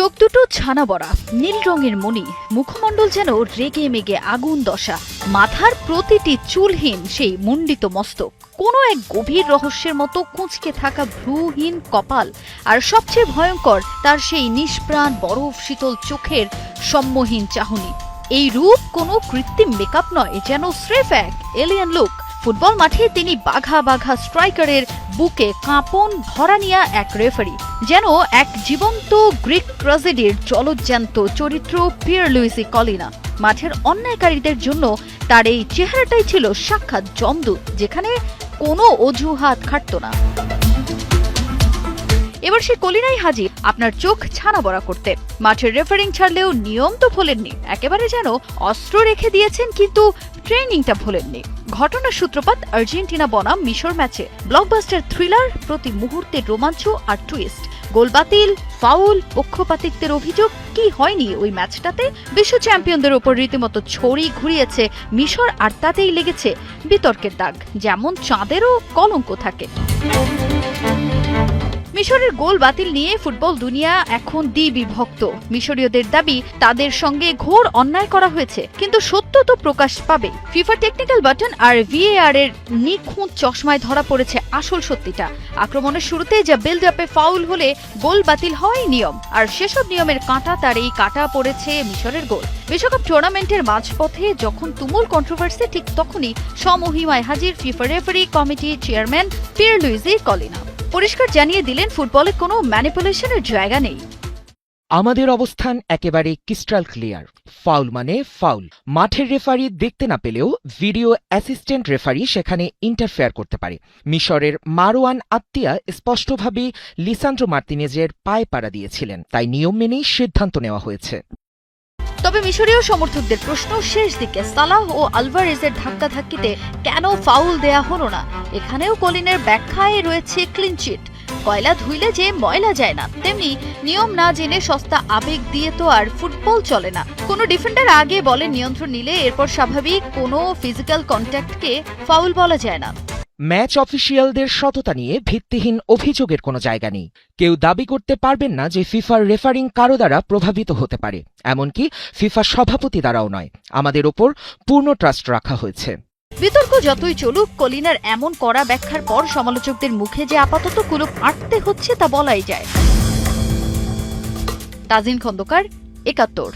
চোখ দুটো ছানা বড়া, নীল রঙের মণি, মুখমণ্ডল যেন রেগে মেগে আগুন দশা, মাথার প্রতিটি চুলহীন সেই মুন্ডিত মস্তক, কোনো এক গভীর রহস্যের মতো কুঁচকে থাকা ভ্রুহীন কপাল, আর সবচেয়ে ভয়ঙ্কর তার সেই নিষ্প্রাণ বরফ শীতল চোখের সম্মোহীন চাহনি। এই রূপ কোনো কৃত্রিম মেকআপ নয়, যেন স্রেফ এক এলিয়ান লুক। ফুটবল মাঠে তিনি বাঘা বাঘা স্ট্রাইকারের বুকে কাঁপন ধরা নিয়া এক রেফারি, যেন এক জীবন্ত গ্রিক ট্র্যাজেডির জলজ্যান্ত চরিত্র পিয়ারলুইজি কলিনা। মাঠের অন্যায়কারীদের জন্য তার এই চেহারাটাই ছিল সাক্ষাৎ যমদূত, যেখানে কোনো অজুহাত খাটত না। এবার সে কলিনাই হাজির আপনার চোখ ছানা বড়া করতে। মাঠের রেফারিং ছাড়লেও নিয়ম তো ভোলেননি, একেবারে যেন অস্ত্র রেখে দিয়েছেন কিন্তু ট্রেনিংটা ভোলেননি। ঘটনার সূত্রপাত আর্জেন্টিনা বনাম মিশর ম্যাচে। ব্লকবাস্টার থ্রিলার, প্রতি মুহূর্তে রোমাঞ্চ আর টুইস্ট, গোল বাতিল, ফাউল, পক্ষপাতিত্বের অভিযোগ, কি হয়নি ওই ম্যাচটাতে? বিশ্ব চ্যাম্পিয়নদের ওপর রীতিমতো ছড়ি ঘুরিয়েছে মিশর, আর তাতেই লেগেছে বিতর্কের দাগ, যেমন চাঁদেরও কলঙ্ক থাকে। মিশরের গোল বাতিল নিয়ে ফুটবল দুনিয়া এখন দ্বিবিভক্ত। মিশরীয়দের দাবি তাদের সঙ্গে ঘোর অন্যায় করা হয়েছে, কিন্তু সত্য তো প্রকাশ পাবে। ফিফা টেকনিক্যাল বাটন আর ভিএআর এর নিখুঁত চশমায় ধরা পড়েছে আসল সত্যিটা। আক্রমণের শুরুতে যা বিল্ড আপে ফাউল হলে গোল বাতিল হয় নিয়ম, আর সেসব নিয়মের কাঁটা তার এই কাটা পড়েছে মিশরের গোল। বিশ্বকাপ টুর্নামেন্টের মাঝপথে যখন তুমুল কন্ট্রোভার্সি, ঠিক তখনই সমহিমায় হাজির FIFA referee committee chairman পিয়ারলুইজি Kalina. পরিষ্কার জানিয়ে দিলেন ফুটবলে কোনো ম্যানিপুলেশনের জায়গা নেই। আমাদের অবস্থান একেবারে ক্রিস্টাল ক্লিয়ার। ফাউল মানে ফাউল। মাঠের রেফারি দেখতে না পেলেও ভিডিও অ্যাসিস্ট্যান্ট রেফারি সেখানে ইন্টারফেয়ার করতে পারে। মিশরের মারওয়ান আত্তিয়া স্পষ্টভাবে লিসান্দ্রো মার্তিনেজের পায়ে পাড়া দিয়েছিলেন, তাই নিয়ম মেনেই সিদ্ধান্ত নেওয়া হয়েছে। তবে মিশরীয় সমর্থকদের প্রশ্ন, শেষ দিকে সালাহ ও আলভারেজের ধাক্কাধাক্কিতে কেন ফাউল দেয়া হলো না? এখানেও কলিনের ব্যাখ্যায় রয়েছে ক্লিনচিট। কয়লা ধুইলে যে ময়লা যায় না, তেমনি নিয়ম না জেনে সস্তা আবেগ দিয়ে তো আর ফুটবল চলে না। কোনো ডিফেন্ডার আগে বলের নিয়ন্ত্রণ নিলে এরপর স্বাভাবিক কোনো ফিজিক্যাল কন্ট্যাক্টকে ফাউল বলা যায় না। ম্যাচ অফিসিয়ালদের সততা নিয়ে ভিত্তিহীন অভিযোগের কোনো জায়গা নেই। কেউ দাবি করতে পারবেন না যে ফিফার রেফারিং কারো দ্বারা প্রভাবিত হতে পারে, এমনকি ফিফা সভাপতি দ্বারাও নয়। আমাদের ওপর পূর্ণ ট্রাস্ট রাখা হয়েছে। বিতর্ক যতই চলুক, কলিনার এমন কড়া ব্যাখ্যার পর সমালোচকদের মুখে যে আপাতত কুলুপ আঁটতে হচ্ছে তা বলাই যায়। তাজিন খন্দকার, ৭১।